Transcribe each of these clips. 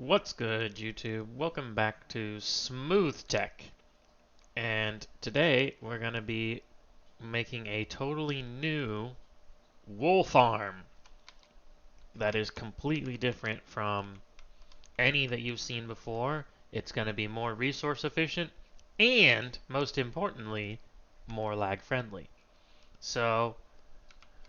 What's good, YouTube? Welcome back to SmoothTech. And today we're going to be making a totally new wool farm that is completely different from any that you've seen before. It's going to be more resource efficient and, most importantly, more lag friendly. So,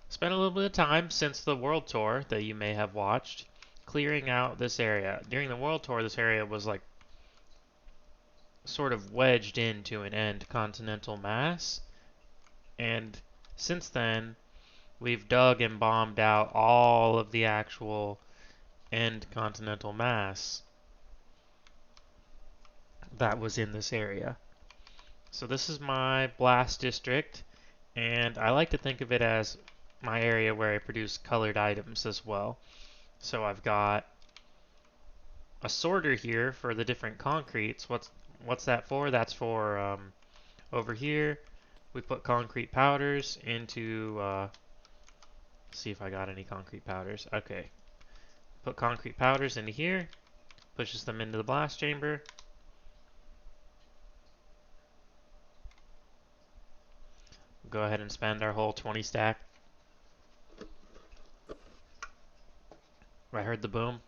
spent a little bit of time since the world tour that you may have watched clearing out this area. During the world tour, this area was like sort of wedged into an end continental mass, and since then we've dug and bombed out all of the actual end continental mass that was in this area. So this is my blast district, and I like to think of it as my area where I produce colored items as well. So I've got a sorter here for the different concretes. What's that for? That's for over here we put concrete powders into, see if I got any concrete powders. Okay. Put concrete powders into here, pushes them into the blast chamber. Go ahead and spend our whole 20 stack. I heard the boom.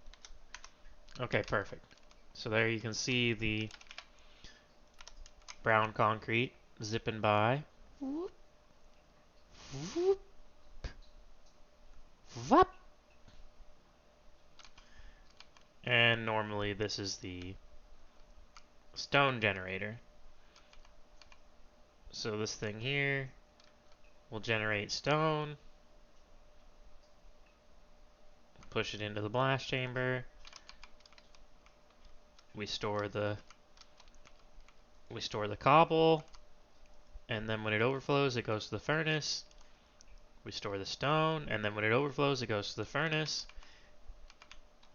Okay, perfect. So there you can see the brown concrete zipping by. Whoop. Whoop. Whoop. And normally this is the stone generator. So this thing here will generate stone, push it into the blast chamber. We store the cobble, and then when it overflows, it goes to the furnace. We store the stone, and then when it overflows, it goes to the furnace,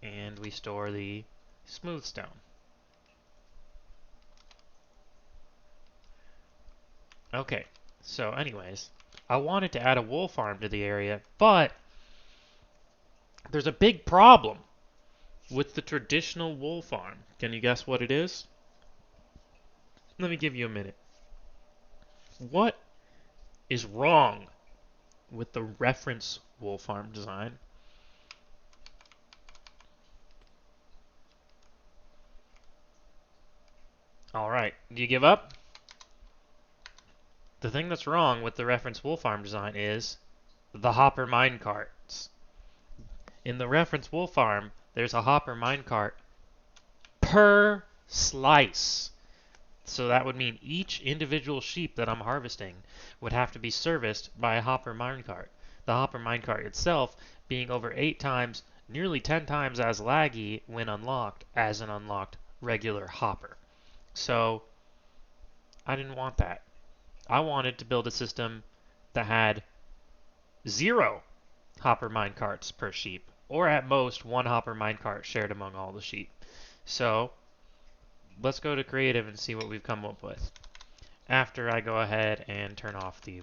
and we store the smooth stone. Okay, so anyways, I wanted to add a wool farm to the area, but there's a big problem with the traditional wool farm. Can you guess what it is? Let me give you a minute. What is wrong with the reference wool farm design? Alright, do you give up? The thing that's wrong with the reference wool farm design is the hopper minecarts. In the reference wool farm, there's a hopper minecart per slice. So that would mean each individual sheep that I'm harvesting would have to be serviced by a hopper minecart. The hopper minecart itself being over 8 times, nearly 10 times as laggy when unlocked as an unlocked regular hopper. So I didn't want that. I wanted to build a system that had 0 hopper minecarts per sheep, or at most 1 hopper minecart shared among all the sheep. So let's go to creative and see what we've come up with after I go ahead and turn off the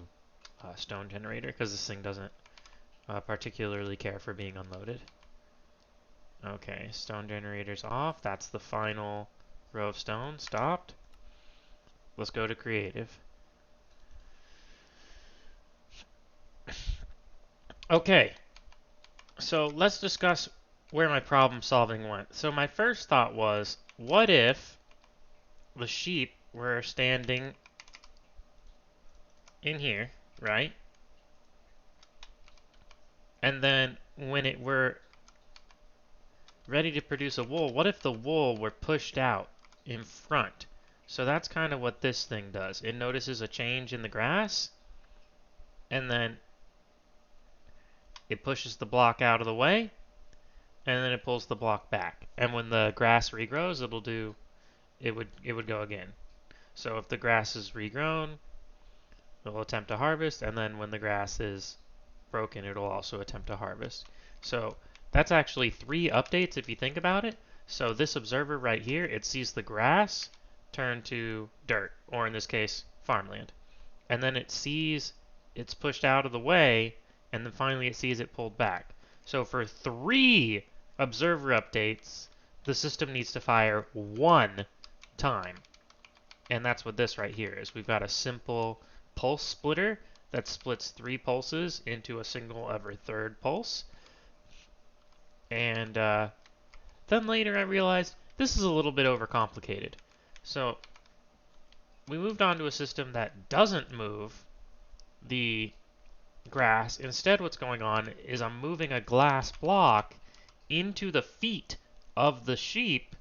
stone generator, because this thing doesn't particularly care for being unloaded. Okay, stone generator's off. That's the final row of stone stopped. Let's go to creative. Okay, so let's discuss where my problem solving went. So my first thought was, what if the sheep were standing in here, right? And then when it were ready to produce a wool, what if the wool were pushed out in front? So that's kind of what this thing does. It notices a change in the grass, and then it pushes the block out of the way, and then it pulls the block back. And when the grass regrows, it would go again. So if the grass is regrown, it'll attempt to harvest, and then when the grass is broken, it'll also attempt to harvest. So that's actually 3 updates if you think about it. So this observer right here, it sees the grass turn to dirt, or in this case, farmland. And then it sees it's pushed out of the way, and then finally it sees it pulled back. So for 3 observer updates the system needs to fire one time. And that's what this right here is. We've got a simple pulse splitter that splits 3 pulses into a single every third pulse. And then later I realized this is a little bit overcomplicated. So we moved on to a system that doesn't move the grass. Instead, what's going on is I'm moving a glass block into the feet of the sheep,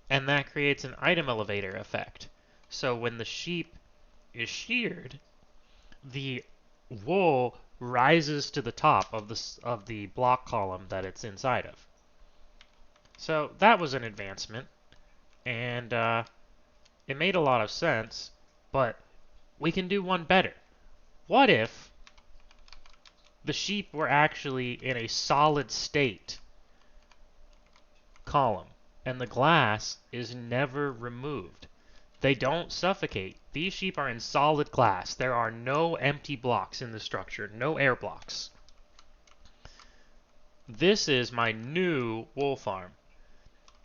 and that creates an item elevator effect. So when the sheep is sheared, the wool rises to the top of the block column that it's inside of. So that was an advancement, and it made a lot of sense, but we can do one better. What if the sheep were actually in a solid state column, and the glass is never removed? They don't suffocate. These sheep are in solid glass. There are no empty blocks in the structure, no air blocks. This is my new wool farm.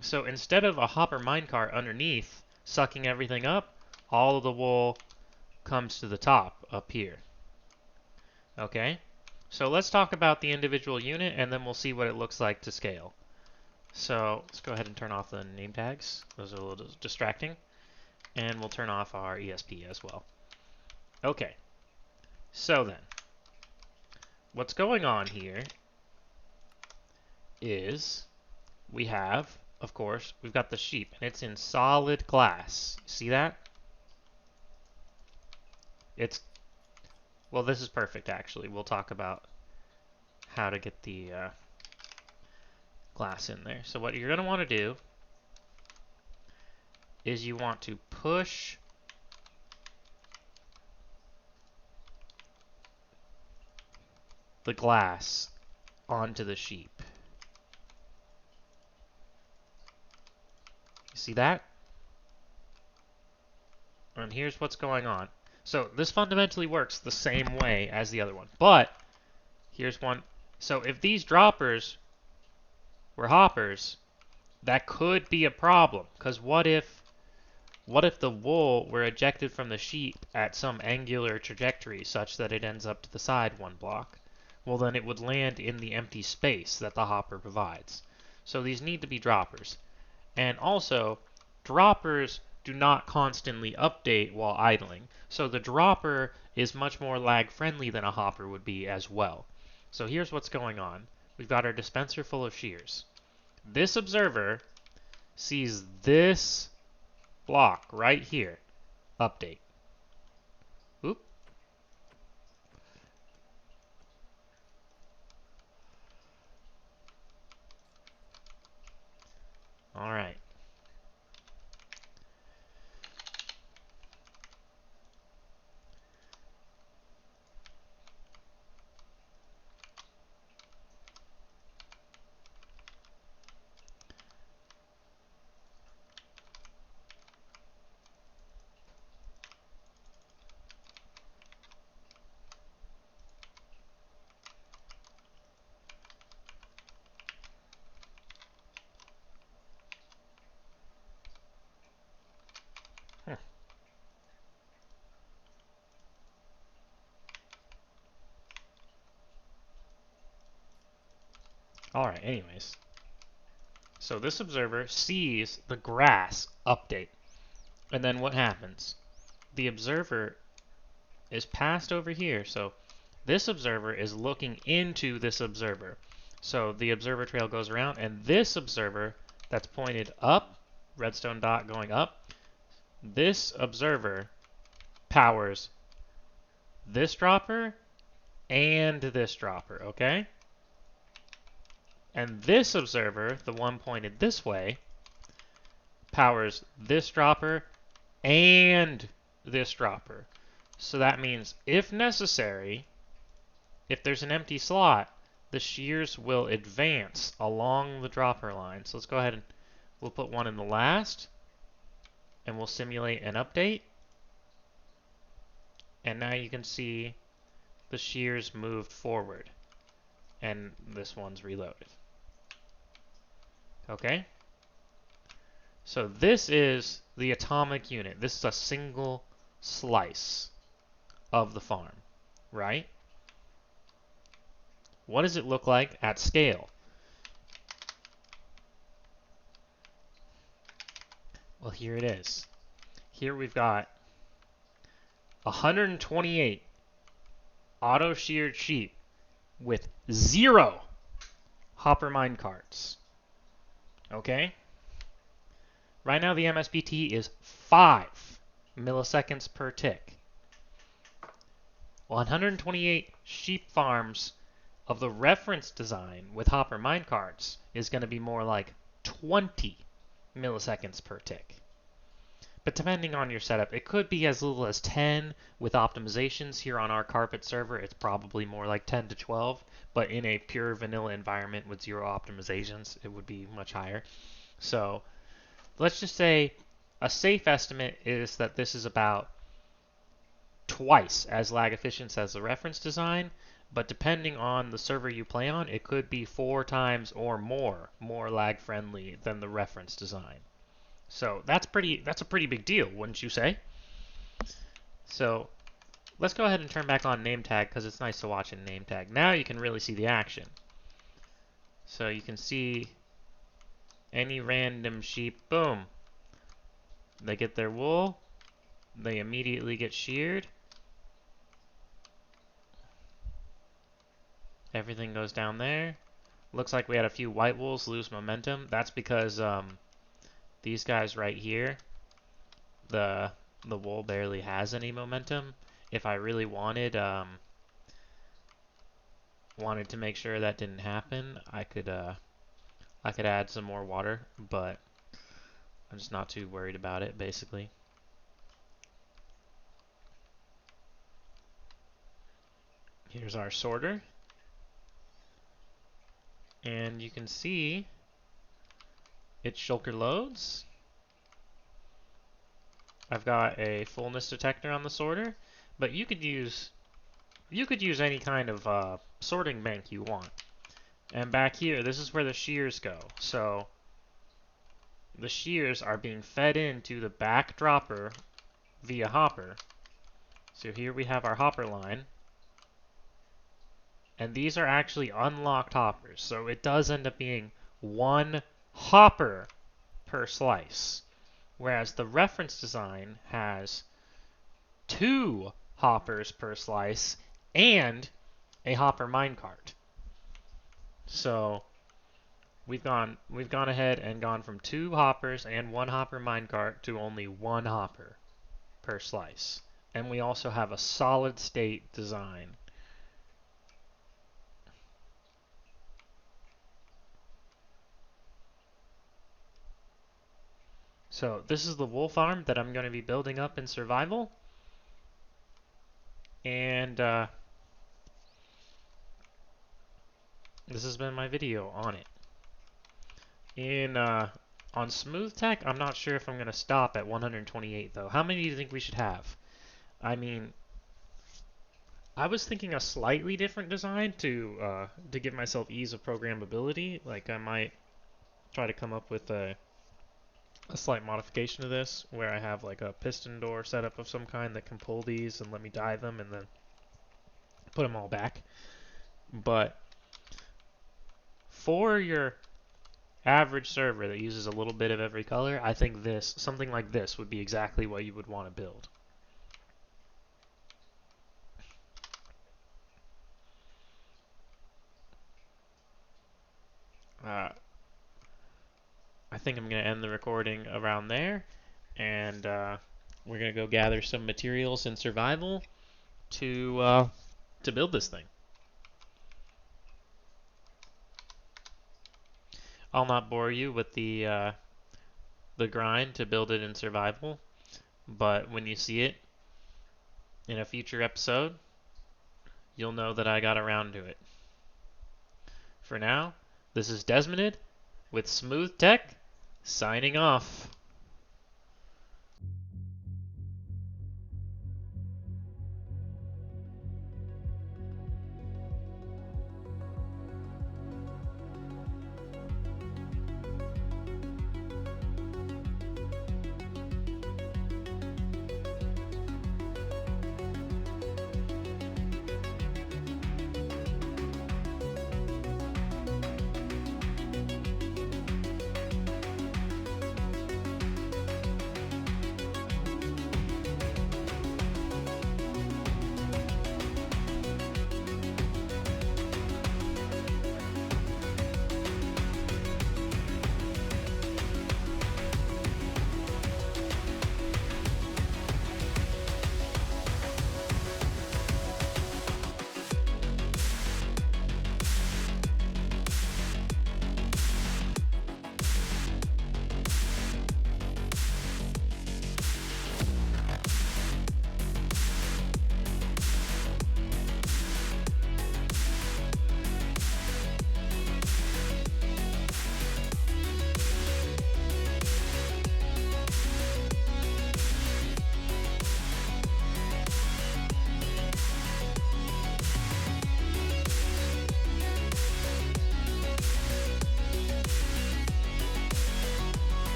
So instead of a hopper minecart underneath sucking everything up, all of the wool comes to the top up here. Okay? So let's talk about the individual unit, and then we'll see what it looks like to scale. So let's go ahead and turn off the name tags. Those are a little distracting. And we'll turn off our ESP as well. Okay. So then, what's going on here is we have, of course, we've got the sheep, and it's in solid glass. See that? Well, this is perfect, actually. We'll talk about how to get the glass in there. So what you're going to want to do is you want to push the glass onto the sheep. You see that? And here's what's going on. So this fundamentally works the same way as the other one. But here's one. So if these droppers were hoppers, that could be a problem. Because what if the wool were ejected from the sheep at some angular trajectory such that it ends up to the side one block? Well, then it would land in the empty space that the hopper provides. So these need to be droppers. And also, droppers do not constantly update while idling. So the dropper is much more lag-friendly than a hopper would be as well. So here's what's going on. We've got our dispenser full of shears. This observer sees this block right here update. Oop. All right. All right, anyways. So this observer sees the grass update. And then what happens? The observer is passed over here. So this observer is looking into this observer. So the observer trail goes around, and this observer that's pointed up, redstone dot going up, this observer powers this dropper and this dropper, okay? And this observer, the one pointed this way, powers this dropper and this dropper. So that means, if necessary, if there's an empty slot, the shears will advance along the dropper line. So let's go ahead and we'll put one in the last, and we'll simulate an update. And now you can see the shears moved forward, and this one's reloaded. Okay? So this is the atomic unit. This is a single slice of the farm, right? What does it look like at scale? Well, here it is. Here we've got 128 auto-sheared sheep with 0 hopper mine carts. Okay? Right now the MSPT is 5 milliseconds per tick. 128 sheep farms of the reference design with hopper mine carts is going to be more like 20 milliseconds per tick. But depending on your setup, it could be as little as 10 with optimizations. Here on our carpet server, it's probably more like 10 to 12. But in a pure vanilla environment with 0 optimizations, it would be much higher. So let's just say a safe estimate is that this is about twice as lag efficient as the reference design. But depending on the server you play on, it could be 4 times or more lag friendly than the reference design. So that's a pretty big deal, wouldn't you say? So let's go ahead and turn back on name tag because it's nice to watch in name tag. Now you can really see the action. So you can see any random sheep, boom. They get their wool. They immediately get sheared. Everything goes down there. Looks like we had a few white wools lose momentum. That's because these guys right here, the wool barely has any momentum. If I really wanted to make sure that didn't happen, I could add some more water, but I'm just not too worried about it, basically. Here's our sorter. And you can see it shulker loads. I've got a fullness detector on the sorter, but you could use any kind of sorting bank you want. And back here, this is where the shears go. So the shears are being fed into the back dropper via hopper. So here we have our hopper line. And these are actually unlocked hoppers. So it does end up being 1 hopper per slice. Whereas the reference design has 2 hoppers per slice and a hopper minecart. So we've gone ahead and gone from 2 hoppers and 1 hopper minecart to only 1 hopper per slice. And we also have a solid state design. So this is the wool farm that I'm going to be building up in survival. And this has been my video on it. On SmoothTech, I'm not sure if I'm going to stop at 128 though. How many do you think we should have? I mean, I was thinking a slightly different design to give myself ease of programmability. Like I might try to come up with a slight modification to this where I have like a piston door setup of some kind that can pull these and let me dye them and then put them all back. But for your average server that uses a little bit of every color, I think something like this would be exactly what you would want to build. I think I'm going to end the recording around there, and we're going to go gather some materials in survival to build this thing. I'll not bore you with the grind to build it in survival, but when you see it in a future episode, you'll know that I got around to it. For now, this is Desmonded with SmoothTech signing off.